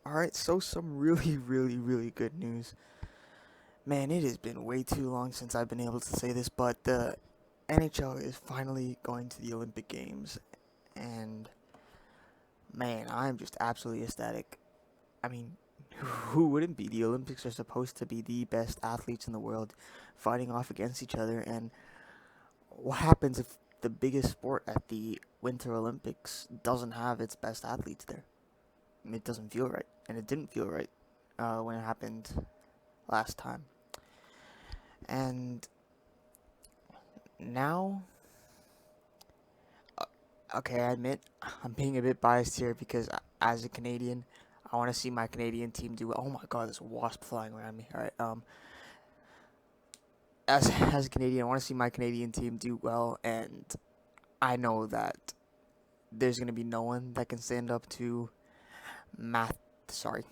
Alright, so some really, really, really good news. Man, it has been way too long since I've been able to say this, but the NHL is finally going to the Olympic Games, and man, I'm just absolutely ecstatic. I mean, who wouldn't be? The Olympics are supposed to be the best athletes in the world fighting off against each other, and what happens if the biggest sport at the Winter Olympics doesn't have its best athletes there? It doesn't feel right, and it didn't feel right when it happened last time. And now, uh, okay, I admit I'm being a bit biased here because as a Canadian, I want to see my Canadian team do. Oh my God, there's a wasp flying around me. All right, as a Canadian, I want to see my Canadian team do well, and I know that there's gonna be no one that can stand up to Matt. Sorry,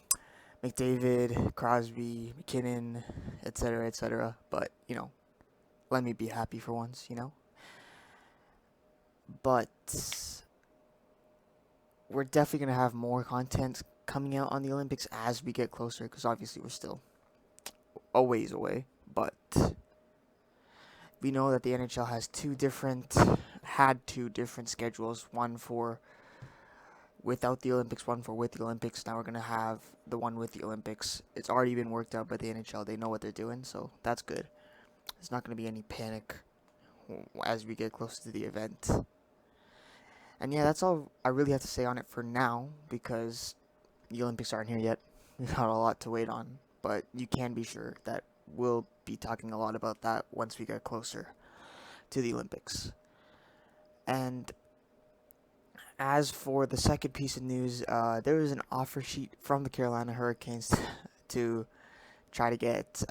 McDavid, Crosby, McKinnon, etc., etc. But let me be happy for once. But we're definitely going to have more content coming out on the Olympics as we get closer, because obviously we're still a ways away. But we know that the NHL had two different schedules, one for without the Olympics, one for with the Olympics. Now we're going to have the one with the Olympics. It's already been worked out by the NHL. They know what they're doing, so that's good. There's not going to be any panic as we get closer to the event. And yeah, that's all I really have to say on it for now, because the Olympics aren't here yet. We've got a lot to wait on, but you can be sure that we'll be talking a lot about that once we get closer to the Olympics. And as for the second piece of news, there was an offer sheet from the Carolina Hurricanes to try to get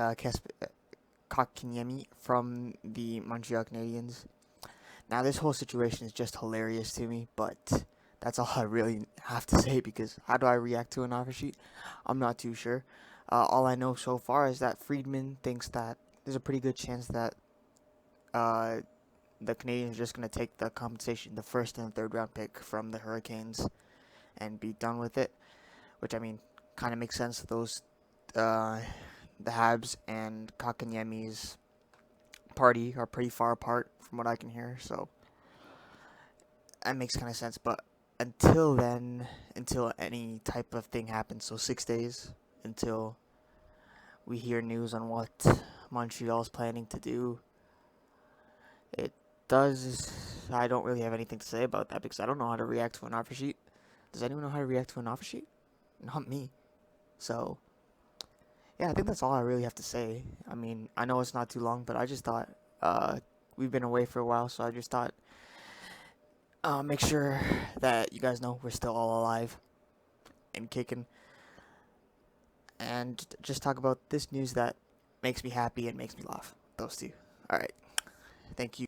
Kotkaniemi from the Montreal Canadiens. Now, this whole situation is just hilarious to me, but that's all I really have to say, because how do I react to an offer sheet? I'm not too sure. All I know so far is that Friedman thinks that there's a pretty good chance that uh, the Canadians are just going to take the compensation, the first and third round pick from the Hurricanes, and be done with it. Which, I mean, kind of makes sense. The Habs and Kakanyemi's party are pretty far apart from what I can hear, so that makes kind of sense. But until then, until any type of thing happens, so 6 days until we hear news on what Montreal's planning to do, it does. I don't really have anything to say about that because I don't know how to react to an offer sheet. Does anyone know how to react to an offer sheet? Not me. So, yeah, I think that's all I really have to say. I mean, I know it's not too long, but I just thought we've been away for a while, so I just thought make sure that you guys know we're still all alive and kicking, and just talk about this news that makes me happy and makes me laugh. Those two. All right. Thank you.